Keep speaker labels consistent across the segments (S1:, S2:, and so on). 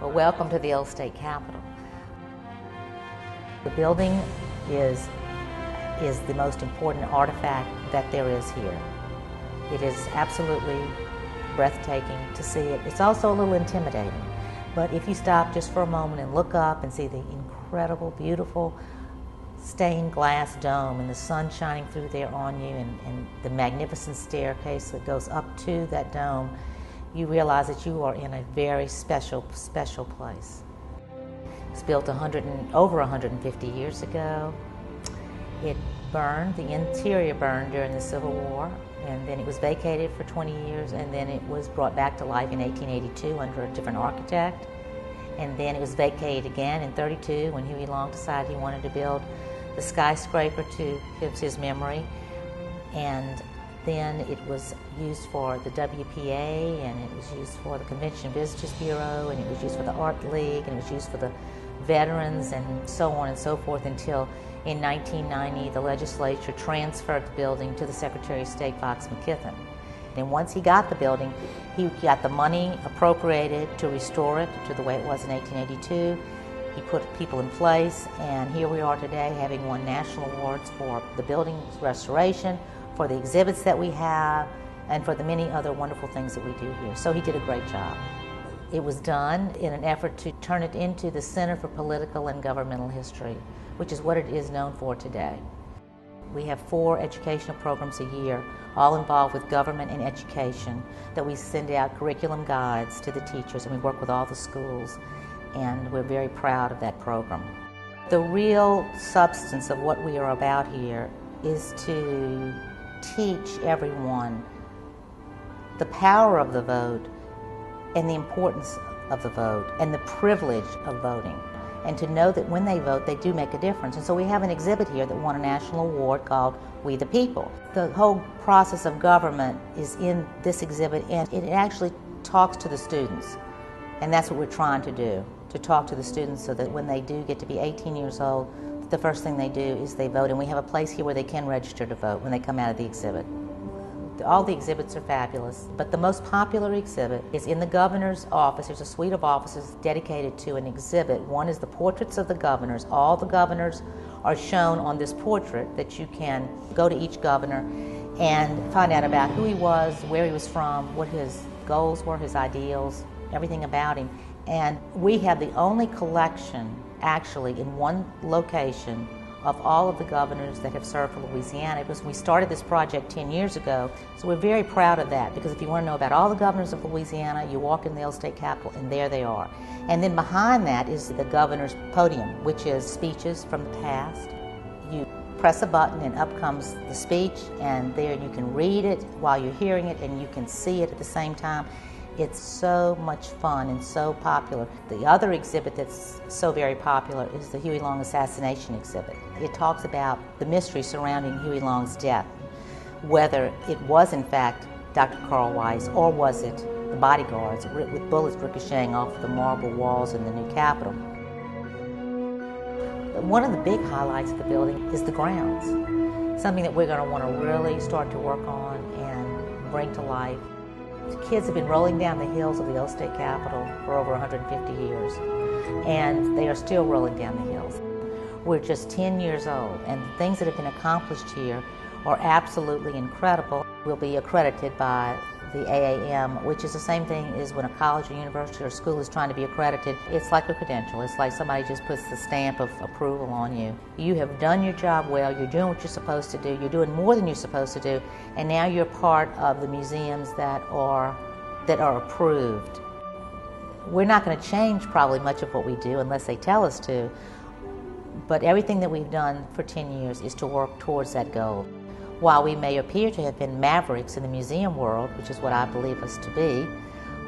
S1: Well, welcome to the old state capitol. The building is the most important artifact that there is here. It is absolutely breathtaking to see it. It's also a little intimidating, but if you stop just for a moment and look up and see the incredible, beautiful stained glass dome and the sun shining through there on you and the magnificent staircase that goes up to that dome, you realize that you are in a very special place. It was built over 150 years ago. It burned, the interior burned during the Civil War, and then it was vacated for 20 years, and then it was brought back to life in 1882 under a different architect. And then it was vacated again in 32 when Huey Long decided he wanted to build the skyscraper to his memory. And then it was used for the WPA, and it was used for the Convention and Visitors Bureau, and it was used for the Art League, and it was used for the veterans, and so on and so forth, until in 1990 the legislature transferred the building to the Secretary of State, Fox McKithen. And once he got the building, he got the money appropriated to restore it to the way it was in 1882. He put people in place, and here we are today having won national awards for the building's restoration, for the exhibits that we have, and for the many other wonderful things that we do here. So he did a great job. It was done in an effort to turn it into the Center for Political and Governmental History, which is what it is known for today. We have 4 educational programs a year, all involved with government and education, that we send out curriculum guides to the teachers, and we work with all the schools, and we're very proud of that program. The real substance of what we are about here is to teach everyone the power of the vote and the importance of the vote and the privilege of voting, and to know that when they vote, they do make a difference. And so we have an exhibit here that won a national award called We the People. The whole process of government is in this exhibit, and it actually talks to the students. And that's what we're trying to do, to talk to the students so that when they do get to be 18 years old, the first thing they do is they vote. And we have a place here where they can register to vote when they come out of the exhibit. All the exhibits are fabulous, but the most popular exhibit is in the governor's office. There's a suite of offices dedicated to an exhibit. One is the portraits of the governors. All the governors are shown on this portrait that you can go to each governor and find out about who he was, where he was from, what his goals were, his ideals, everything about him. And we have the only collection actually in one location of all of the governors that have served for Louisiana. It was, we started this project 10 years ago, so we're very proud of that, because if you want to know about all the governors of Louisiana, you walk in the old state capitol and there they are. And then behind that is the governor's podium, which is speeches from the past. You press a button and up comes the speech, and there you can read it while you're hearing it, and you can see it at the same time. It's so much fun and so popular. The other exhibit that's so very popular is the Huey Long assassination exhibit. It talks about the mystery surrounding Huey Long's death, whether it was in fact Dr. Carl Weiss or was it the bodyguards with bullets ricocheting off the marble walls in the new Capitol. One of the big highlights of the building is the grounds, something that we're going to want to really start to work on and bring to life. The kids have been rolling down the hills of the old state capitol for over 150 years, and they are still rolling down the hills. We're just 10 years old, and the things that have been accomplished here are absolutely incredible. We'll be accredited by the AAM, which is the same thing as when a college or university or school is trying to be accredited. It's like a credential. It's like somebody just puts the stamp of approval on you. You have done your job well, you're doing what you're supposed to do, you're doing more than you're supposed to do, and now you're part of the museums that are approved. We're not going to change probably much of what we do unless they tell us to, but everything that we've done for 10 years is to work towards that goal. While we may appear to have been mavericks in the museum world, which is what I believe us to be,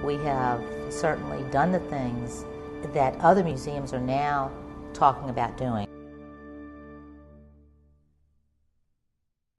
S1: we have certainly done the things that other museums are now talking about doing.